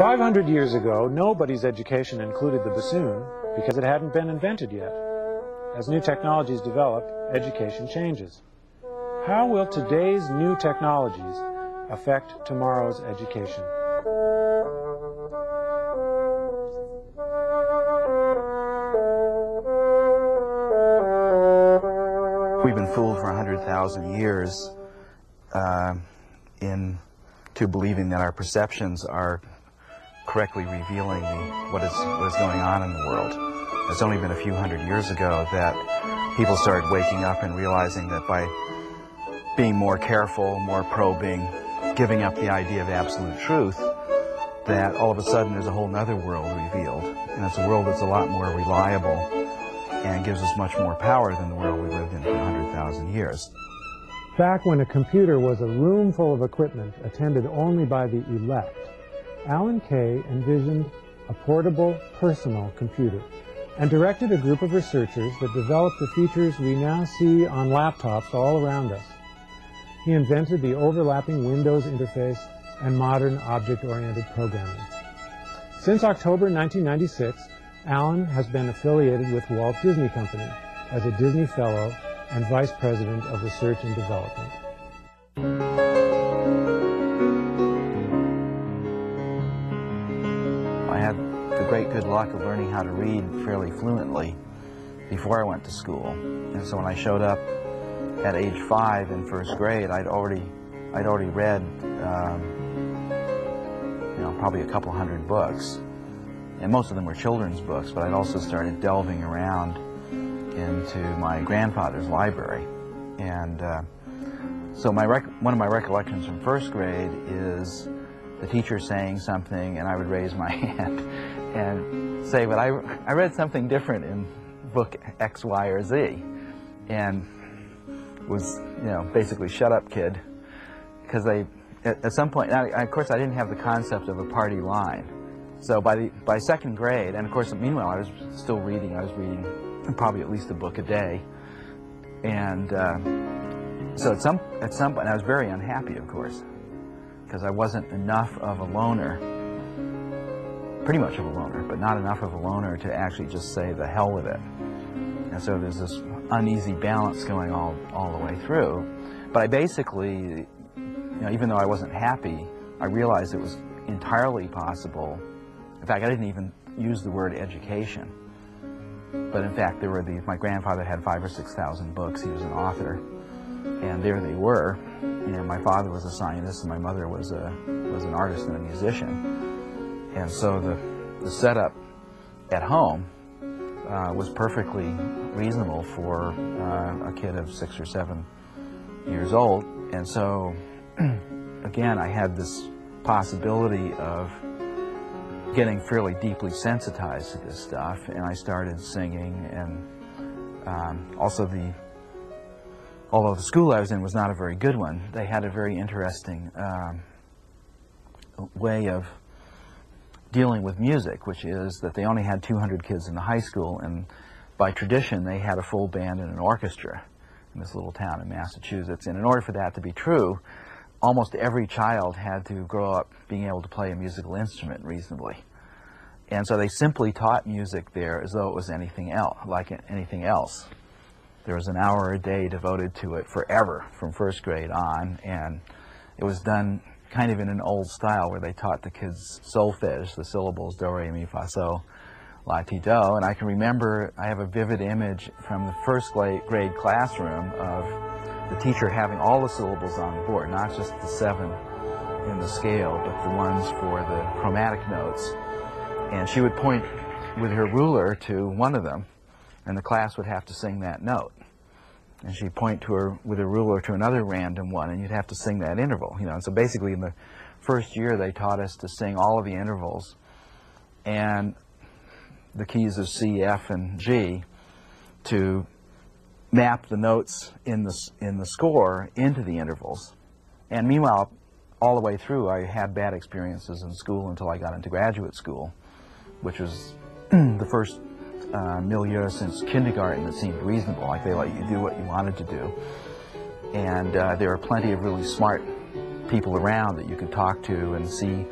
500 years ago, nobody's education included the bassoon because it hadn't been invented yet. As new technologies develop, education changes. How will today's new technologies affect tomorrow's education? We've been fooled for 100,000 years into believing that our perceptions are correctly revealing what is going on in the world. It's only been a few hundred years ago that people started waking up and realizing that by being more careful, more probing, giving up the idea of absolute truth, that all of a sudden there's a whole other world revealed. And it's a world that's a lot more reliable and gives us much more power than the world we lived in for 100,000 years. Back when a computer was a room full of equipment attended only by the elect, Alan Kay envisioned a portable, personal computer and directed a group of researchers that developed the features we now see on laptops all around us. He invented the overlapping Windows interface and modern object-oriented programming. Since October 1996, Alan has been affiliated with Walt Disney Company as a Disney Fellow and Vice President of Research and Development. I had the great good luck of learning how to read fairly fluently before I went to school. And so when I showed up at age 5 in first grade, I'd already read probably a couple hundred books. And most of them were children's books, but I'd also started delving around into my grandfather's library. And so one of my recollections from first grade is the teacher saying something, and I would raise my hand and say, but I read something different in book X, Y, or Z. And was, basically, shut up, kid. Because at some point, of course, I didn't have the concept of a party line. So by second grade, and of course, meanwhile, I was still reading. I was reading probably at least a book a day. And so at some point, I was very unhappy, of course, because I wasn't enough of a loner, pretty much of a loner, but not enough of a loner to actually just say the hell with it. And so there's this uneasy balance going all the way through. But I basically, even though I wasn't happy, I realized it was entirely possible. In fact, I didn't even use the word education. But in fact, there were my grandfather had 5,000 or 6,000 books. He was an author. And there they were. And my father was a scientist, and my mother was an artist and a musician. And so the setup at home was perfectly reasonable for a kid of 6 or 7 years old. And so, again, I had this possibility of getting fairly deeply sensitized to this stuff, and I started singing. And although the school I was in was not a very good one, they had a very interesting way of dealing with music, which is that they only had 200 kids in the high school, and by tradition they had a full band and an orchestra in this little town in Massachusetts. And in order for that to be true, almost every child had to grow up being able to play a musical instrument reasonably. And so they simply taught music there as though it was anything else, like anything else. There was an hour a day devoted to it forever from first grade on, and it was done kind of in an old style where they taught the kids solfege, the syllables do, re, mi, fa, sol, la, ti, do. And I can remember, I have a vivid image from the first grade classroom of the teacher having all the syllables on the board, not just the 7 in the scale, but the ones for the chromatic notes. And she would point with her ruler to one of them, and the class would have to sing that note. And she'd point to her with a ruler to another random one, and you'd have to sing that interval. And so basically in the first year they taught us to sing all of the intervals and the keys of C, F, and G to map the notes in the score into the intervals. And meanwhile, all the way through, I had bad experiences in school until I got into graduate school, which was the first milieu since kindergarten that seemed reasonable, like they let you do what you wanted to do. And there were plenty of really smart people around that you could talk to and see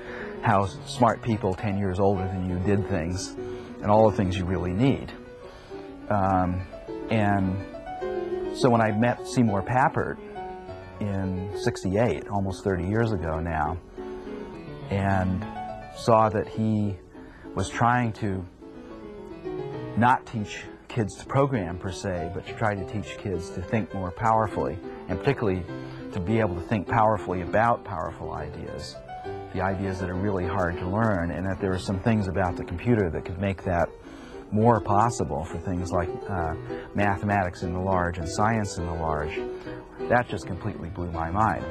how smart people 10 years older than you did things, and all the things you really need. And so when I met Seymour Papert in '68, almost 30 years ago now, and saw that he was trying to not teach kids to program per se, but to try to teach kids to think more powerfully, and particularly to be able to think powerfully about powerful ideas, the ideas that are really hard to learn, and that there are some things about the computer that could make that more possible for things like mathematics in the large and science in the large. That just completely blew my mind.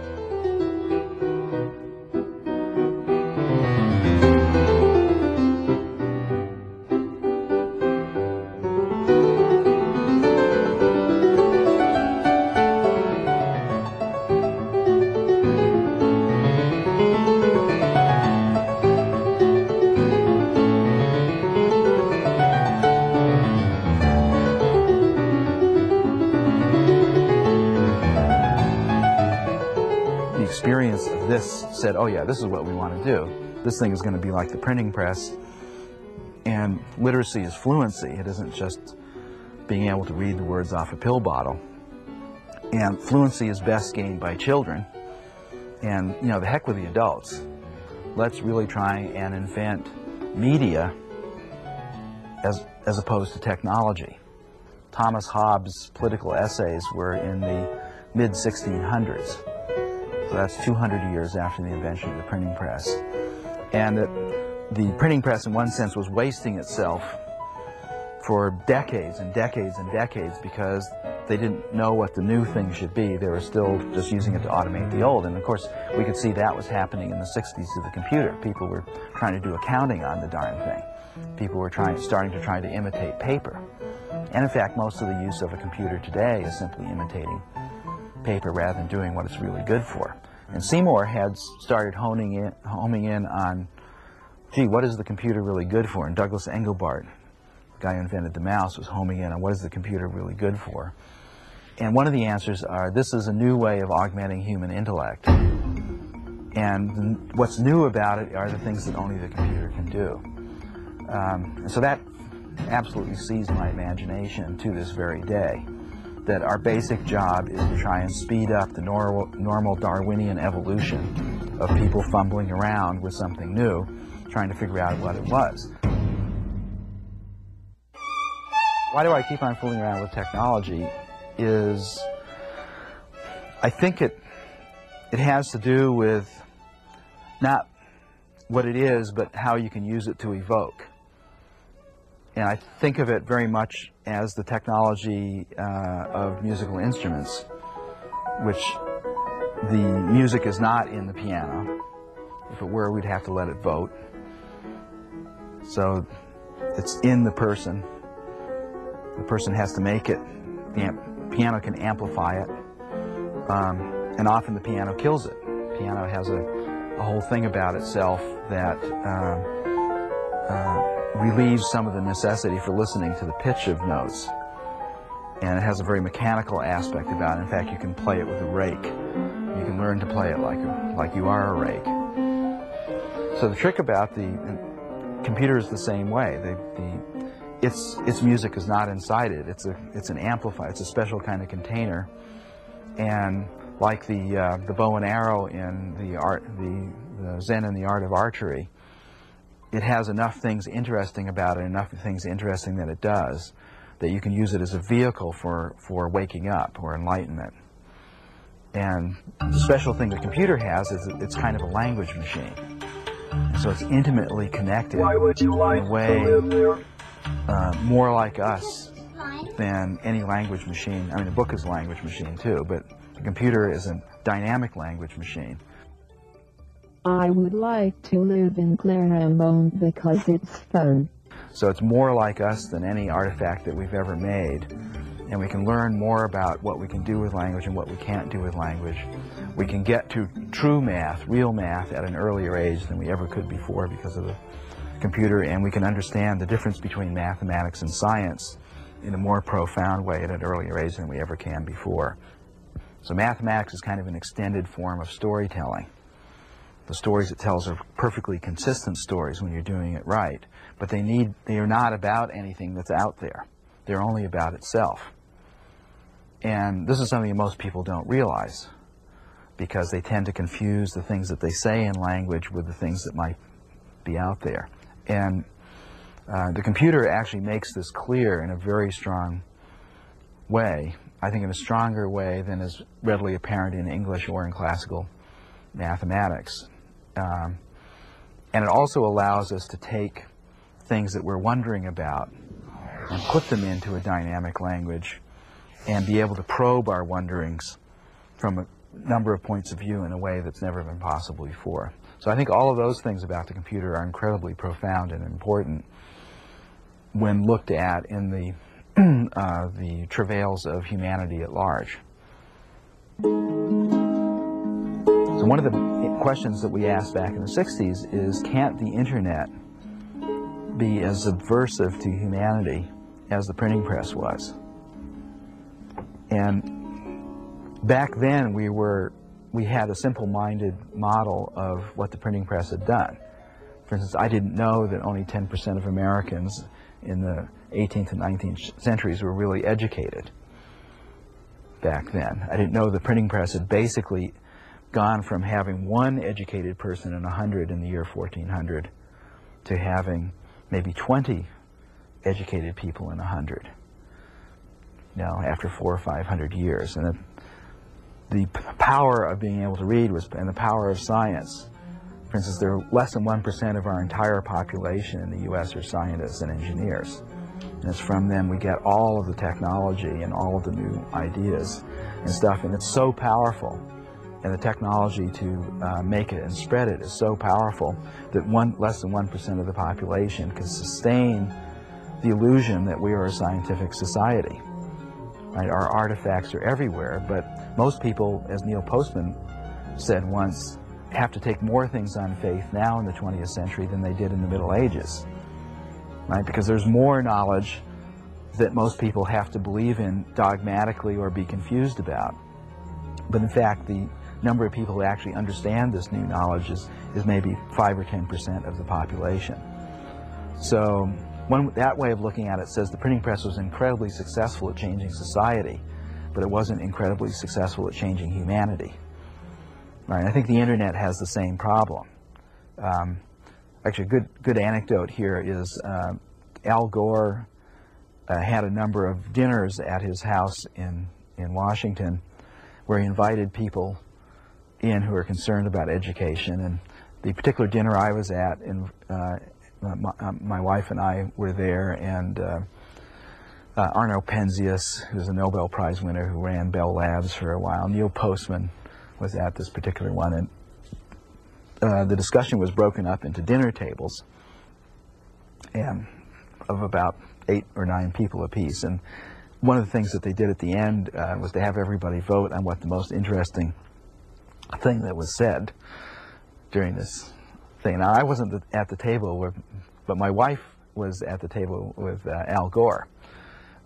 Experience of this said, oh yeah, this is what we want to do. This thing is going to be like the printing press, and literacy is fluency. It isn't just being able to read the words off a pill bottle. And fluency is best gained by children, and you know, the heck with the adults. Let's really try and invent media as opposed to technology. Thomas Hobbes' political essays were in the mid-1600s. So that's 200 years after the invention of the printing press. And the printing press, in one sense, was wasting itself for decades and decades and decades because they didn't know what the new thing should be. They were still just using it to automate the old. And of course, we could see that was happening in the 60s to the computer. People were trying to do accounting on the darn thing. People were starting to imitate paper. And in fact, most of the use of a computer today is simply imitating paper rather than doing what it's really good for. And Seymour had started homing in on, gee, what is the computer really good for? And Douglas Engelbart, the guy who invented the mouse, was homing in on what is the computer really good for. And one of the answers are, this is a new way of augmenting human intellect. And what's new about it are the things that only the computer can do. And so that absolutely seized my imagination to this very day. That our basic job is to try and speed up the normal Darwinian evolution of people fumbling around with something new, trying to figure out what it was. Why do I keep on fooling around with technology is, I think it has to do with not what it is, but how you can use it to evoke. And I think of it very much as the technology of musical instruments, which the music is not in the piano. If it were, we'd have to let it vote. So it's in the person. The person has to make it. The piano can amplify it. And often the piano kills it. The piano has a whole thing about itself that relieves some of the necessity for listening to the pitch of notes. And it has a very mechanical aspect about it. In fact, you can play it with a rake. You can learn to play it like you are a rake. So the trick about the computer is the same way. Its music is not inside it. It's an amplifier. It's a special kind of container. And like the bow and arrow in the Zen and the Art of Archery, it has enough things interesting about it, enough things interesting that it does, that you can use it as a vehicle for waking up or enlightenment. And the special thing the computer has is it's kind of a language machine. And so it's intimately connected in a way more like us than any language machine. I mean, a book is a language machine too, but the computer is a dynamic language machine. I would like to live in Claremont because it's fun. So it's more like us than any artifact that we've ever made. And we can learn more about what we can do with language and what we can't do with language. We can get to true math, real math, at an earlier age than we ever could before because of the computer. And we can understand the difference between mathematics and science in a more profound way at an earlier age than we ever can before. So mathematics is kind of an extended form of storytelling. The stories it tells are perfectly consistent stories when you're doing it right, but they are not about anything that's out there. They're only about itself. And this is something that most people don't realize, because they tend to confuse the things that they say in language with the things that might be out there. And the computer actually makes this clear in a very strong way, I think in a stronger way than is readily apparent in English or in classical mathematics. And it also allows us to take things that we're wondering about and put them into a dynamic language and be able to probe our wonderings from a number of points of view in a way that's never been possible before. So I think all of those things about the computer are incredibly profound and important when looked at in the travails of humanity at large. So one of the questions that we asked back in the 60s is, can't the internet be as subversive to humanity as the printing press was? And back then we had a simple-minded model of what the printing press had done. For instance, I didn't know that only 10% of Americans in the 18th and 19th centuries were really educated back then. I didn't know the printing press had basically gone from having one educated person in 100 in the year 1400 to having maybe 20 educated people in 100, after 400 or 500 years. And the power of being able to read and the power of science. For instance, there are less than 1% of our entire population in the U.S. are scientists and engineers. And it's from them we get all of the technology and all of the new ideas and stuff. And it's so powerful. And the technology to make it and spread it is so powerful that less than 1% of the population can sustain the illusion that we are a scientific society. Right? Our artifacts are everywhere, but most people, as Neil Postman said once, have to take more things on faith now in the 20th century than they did in the Middle Ages. Right? Because there's more knowledge that most people have to believe in dogmatically or be confused about. But in fact, the number of people who actually understand this new knowledge is maybe 5 or 10% of the population. So that way of looking at it says the printing press was incredibly successful at changing society, but it wasn't incredibly successful at changing humanity. Right? I think the internet has the same problem. Actually, a good anecdote here is Al Gore had a number of dinners at his house in Washington where he invited people in who are concerned about education. And the particular dinner I was at, my wife and I were there, and Arno Penzias, who's a Nobel Prize winner who ran Bell Labs for a while, Neil Postman was at this particular one, and the discussion was broken up into dinner tables and of about 8 or 9 people apiece. And one of the things that they did at the end was to have everybody vote on what the most interesting thing that was said during this thing. Now, I wasn't at the table, but my wife was at the table with Al Gore.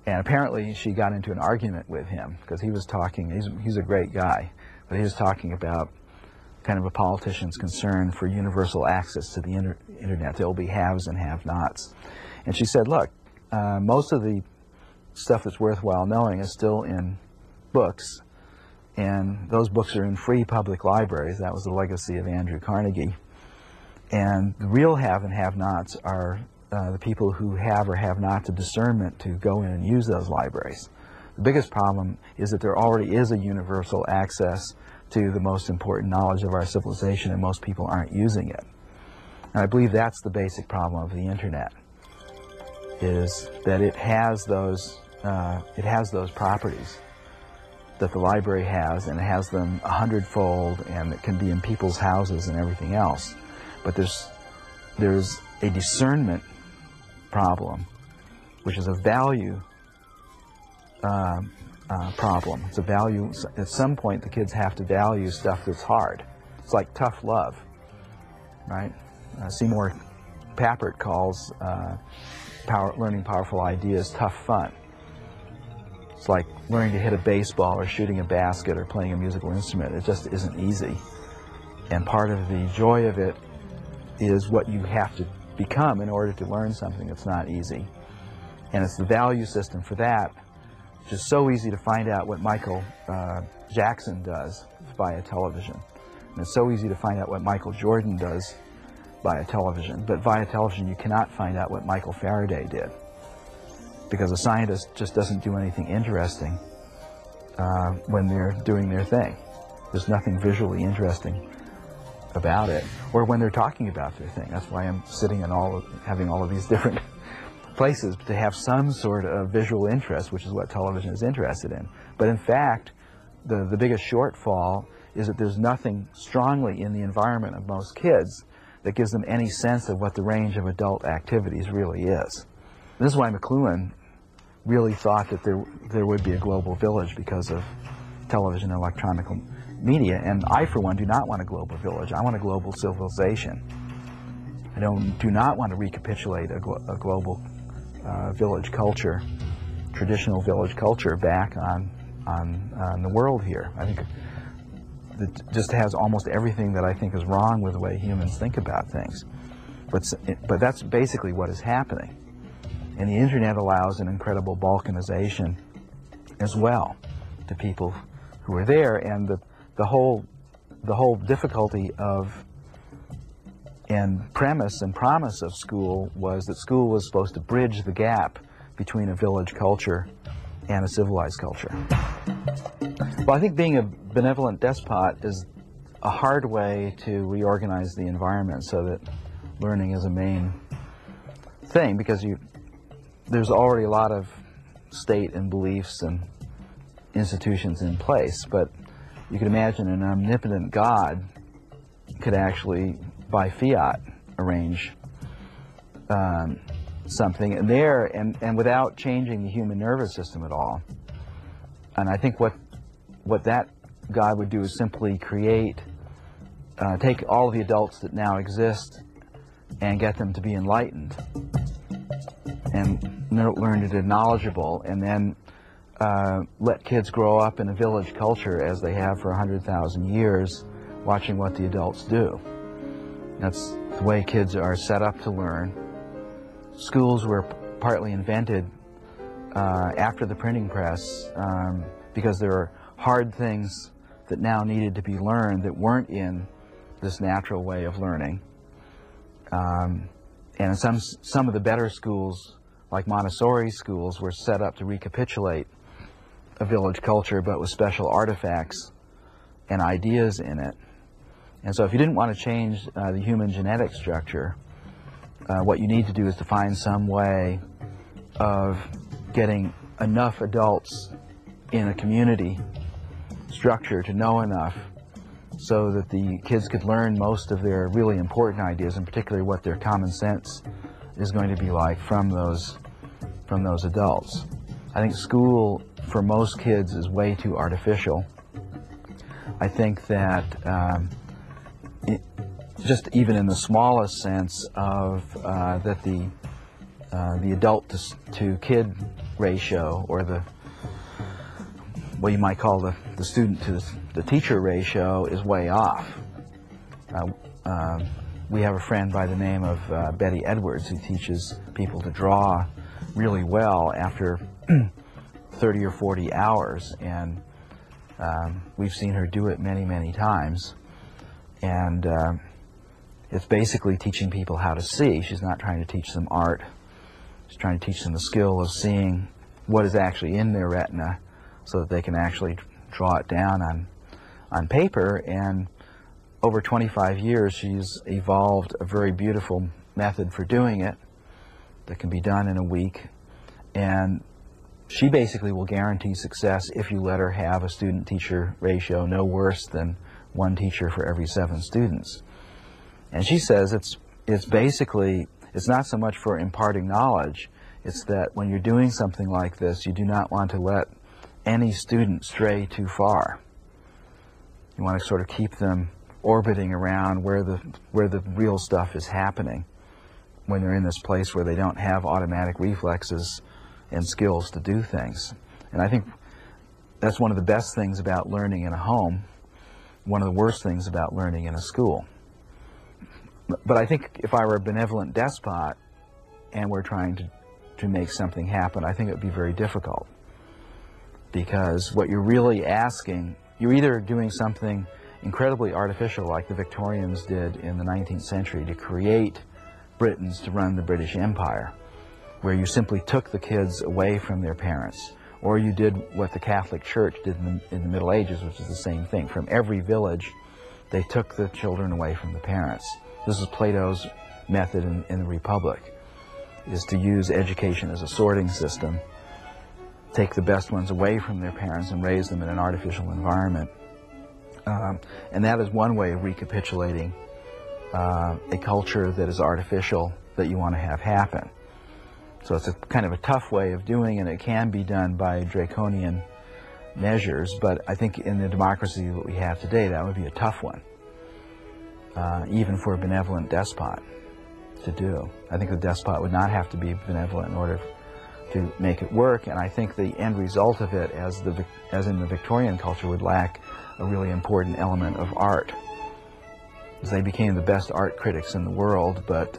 And apparently she got into an argument with him because he was talking, he's a great guy, but he was talking about kind of a politician's concern for universal access to the internet. There will be haves and have-nots. And she said, look, most of the stuff that's worthwhile knowing is still in books, and those books are in free public libraries. That was the legacy of Andrew Carnegie. And the real have and have-nots are the people who have or have not the discernment to go in and use those libraries. The biggest problem is that there already is a universal access to the most important knowledge of our civilization, and most people aren't using it. And I believe that's the basic problem of the internet, is that it has those properties that the library has, and it has them 100-fold, and it can be in people's houses and everything else. But there's a discernment problem, which is a value problem. It's a value. At some point, the kids have to value stuff that's hard. It's like tough love, right? Seymour Papert calls learning powerful ideas tough fun. It's like learning to hit a baseball or shooting a basket or playing a musical instrument. It just isn't easy. And part of the joy of it is what you have to become in order to learn something that's not easy. And it's the value system for that, which is so easy to find out what Michael Jackson does via television. And it's so easy to find out what Michael Jordan does via television. But via television, you cannot find out what Michael Faraday did, because a scientist just doesn't do anything interesting when they're doing their thing. There's nothing visually interesting about it, or when they're talking about their thing. That's why I'm sitting in having all of these different places, to have some sort of visual interest, which is what television is interested in. But in fact, the biggest shortfall is that there's nothing strongly in the environment of most kids that gives them any sense of what the range of adult activities really is. This is why McLuhan really thought that there would be a global village because of television and electronic media, and I, for one, do not want a global village. I want a global civilization. I do not want to recapitulate a global village culture, traditional village culture back on the world here. I think it just has almost everything that I think is wrong with the way humans think about things. But that's basically what is happening. And the internet allows an incredible balkanization as well to people who are there, and the whole difficulty of and premise and promise of school was that school was supposed to bridge the gap between a village culture and a civilized culture. Well, I think being a benevolent despot is a hard way to reorganize the environment so that learning is a main thing, because there's already a lot of state and beliefs and institutions in place. But you could imagine an omnipotent God could actually, by fiat, arrange something in there, and without changing the human nervous system at all. And I think what that God would do is simply take all the adults that now exist and get them to be enlightened and learn to be knowledgeable, and then let kids grow up in a village culture as they have for 100,000 years, watching what the adults do. That's the way kids are set up to learn. Schools were partly invented after the printing press because there are hard things that now needed to be learned that weren't in this natural way of learning. And some of the better schools, like Montessori schools, were set up to recapitulate a village culture, but with special artifacts and ideas in it. And so if you didn't want to change the human genetic structure, what you need to do is to find some way of getting enough adults in a community structure to know enough so that the kids could learn most of their really important ideas, and particularly what their common sense is going to be like from those adults. I think school for most kids is way too artificial. I think that just even in the smallest sense of that the adult to kid ratio, or what you might call the student to the teacher ratio, is way off. We have a friend by the name of Betty Edwards who teaches people to draw really well after 30 or 40 hours, and we've seen her do it many, many times. And it's basically teaching people how to see. She's not trying to teach them art. She's trying to teach them the skill of seeing what is actually in their retina so that they can actually draw it down on paper. And over 25 years, she's evolved a very beautiful method for doing it that can be done in a week. And she basically will guarantee success if you let her have a student-teacher ratio no worse than one teacher for every 7 students. And she says it's basically, it's not so much for imparting knowledge, it's that when you're doing something like this, you do not want to let any student stray too far. You want to sort of keep them orbiting around where the real stuff is happening, when they're in this place where they don't have automatic reflexes and skills to do things. And I think that's one of the best things about learning in a home, one of the worst things about learning in a school. But I think if I were a benevolent despot and we're trying to make something happen, I think it would be very difficult. Because what you're really asking, you're either doing something incredibly artificial like the Victorians did in the 19th century to create Britons to run the British Empire, where you simply took the kids away from their parents, or you did what the Catholic Church did in the Middle Ages, which is the same thing. From every village, they took the children away from the parents. This is Plato's method in the Republic, is to use education as a sorting system, take the best ones away from their parents and raise them in an artificial environment. And that is one way of recapitulating a culture that is artificial that you want to have happen. So it's a kind of a tough way of doing it. It can be done by draconian measures, but I think in the democracy that we have today, that would be a tough one, even for a benevolent despot to do. I think the despot would not have to be benevolent in order to make it work, and I think the end result of it, as in the Victorian culture, would lack a really important element of art. They became the best art critics in the world, but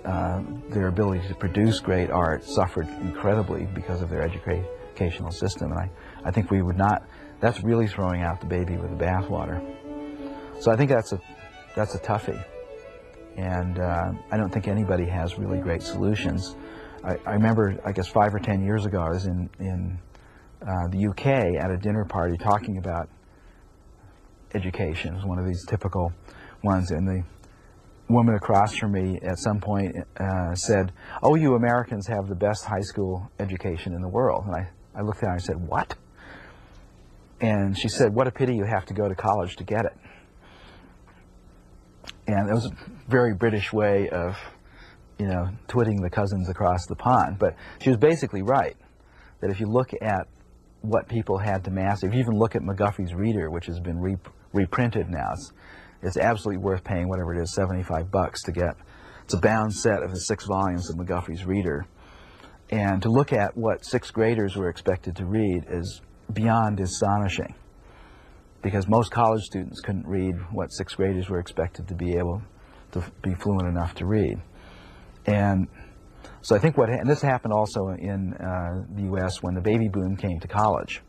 their ability to produce great art suffered incredibly because of their educational system. And I think we would not, that's really throwing out the baby with the bathwater. So I think that's a toughie. And I don't think anybody has really great solutions. I remember, I guess 5 or 10 years ago, I was in the UK at a dinner party talking about education. It was one of these typical ones, and the woman across from me at some point said, "Oh, you Americans have the best high school education in the world." And I looked at her and I said, "What?" And she said, "What a pity you have to go to college to get it." And it was a very British way of, you know, twitting the cousins across the pond. But she was basically right, that if you look at what people had to master, if you even look at McGuffey's Reader, which has been reprinted now, it's absolutely worth paying whatever it is, $75 to get. It's a bound set of the 6 volumes of McGuffey's Reader. And to look at what 6th graders were expected to read is beyond astonishing, because most college students couldn't read what 6th graders were expected to be able to be fluent enough to read. And so I think and this happened also in the U.S. when the baby boom came to college.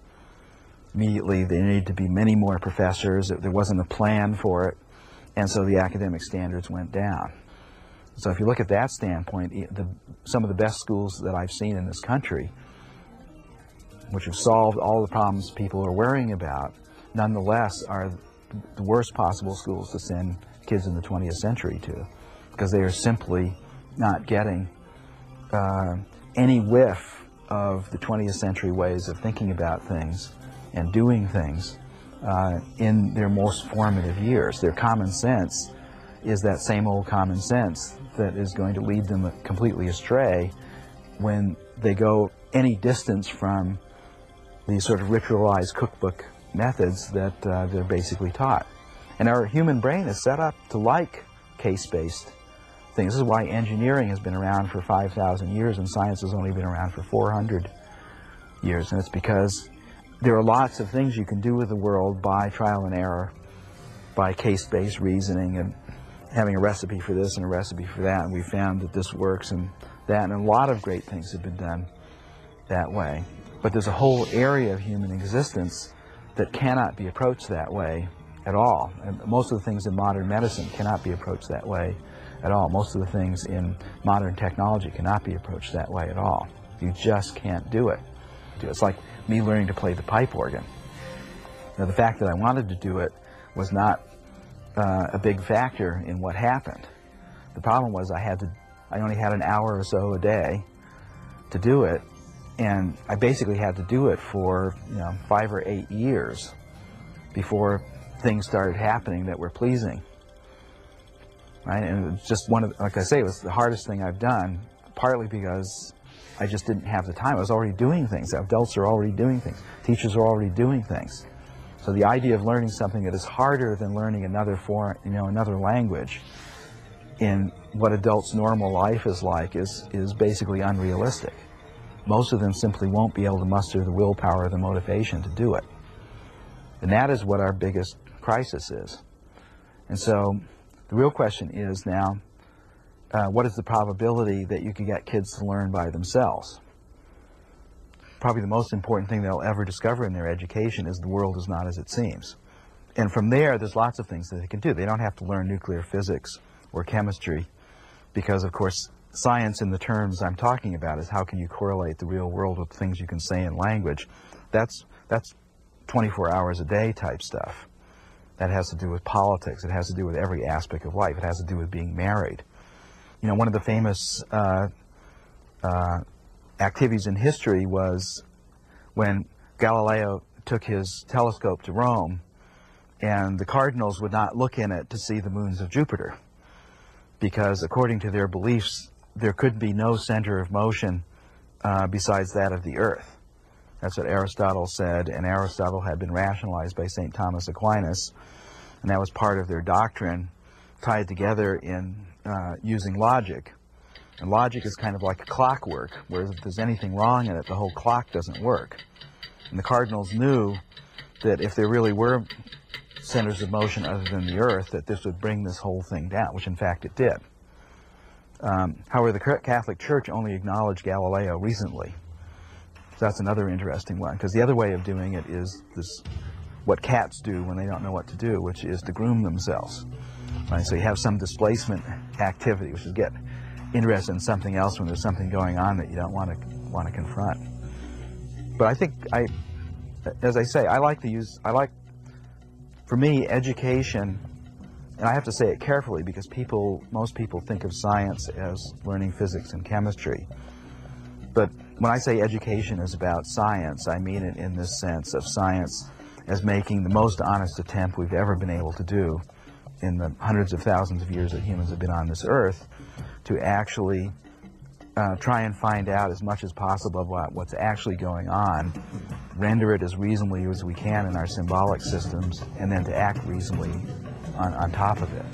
Immediately there needed to be many more professors. There wasn't a plan for it, and so the academic standards went down. So if you look at that standpoint, some of the best schools that I've seen in this country, which have solved all the problems people are worrying about, nonetheless are the worst possible schools to send kids in the 20th century to, because they are simply not getting any whiff of the 20th century ways of thinking about things and doing things in their most formative years. Their common sense is that same old common sense that is going to lead them completely astray when they go any distance from these sort of ritualized cookbook methods that they're basically taught. And our human brain is set up to like case-based things. This is why engineering has been around for 5,000 years and science has only been around for 400 years. And it's because there are lots of things you can do with the world by trial and error, by case-based reasoning and having a recipe for this and a recipe for that, and we found that this works and that, and a lot of great things have been done that way. But there's a whole area of human existence that cannot be approached that way at all. And most of the things in modern medicine cannot be approached that way at all. Most of the things in modern technology cannot be approached that way at all. You just can't do it. It's like me learning to play the pipe organ. Now, the fact that I wanted to do it was not a big factor in what happened. The problem was I only had an hour or so a day to do it, and I basically had to do it for 5 or 8 years before things started happening that were pleasing. Right? And it was just like I say, it was the hardest thing I've done, partly because I just didn't have the time. I was already doing things. Adults are already doing things. Teachers are already doing things. So the idea of learning something that is harder than learning another another language in what adults' normal life is like is basically unrealistic. Most of them simply won't be able to muster the willpower or the motivation to do it. And that is what our biggest crisis is. And so the real question is now, what is the probability that you can get kids to learn by themselves? Probably the most important thing they'll ever discover in their education is the world is not as it seems. And from there's lots of things that they can do. They don't have to learn nuclear physics or chemistry because, of course, science in the terms I'm talking about is how can you correlate the real world with things you can say in language. That's 24 hours a day type stuff. That has to do with politics. It has to do with every aspect of life. It has to do with being married. You know, one of the famous activities in history was when Galileo took his telescope to Rome, and the cardinals would not look in it to see the moons of Jupiter, because according to their beliefs, there could be no center of motion besides that of the earth. That's what Aristotle said, and Aristotle had been rationalized by St. Thomas Aquinas, and that was part of their doctrine, tied together in using logic. And logic is kind of like a clockwork, whereas if there's anything wrong in it, the whole clock doesn't work. And the cardinals knew that if there really were centers of motion other than the earth, that this would bring this whole thing down, which in fact it did. However, the Catholic Church only acknowledged Galileo recently. So that's another interesting one, because the other way of doing it is this, what cats do when they don't know what to do, which is to groom themselves. Right? So you have some displacement activity, which is get interested in something else when there's something going on that you don't want to confront. But I think, as I say, for me, education, and I have to say it carefully because most people think of science as learning physics and chemistry. But when I say education is about science, I mean it in this sense of science as making the most honest attempt we've ever been able to do in the hundreds of thousands of years that humans have been on this earth to actually try and find out as much as possible about what's actually going on, render it as reasonably as we can in our symbolic systems, and then to act reasonably on top of it.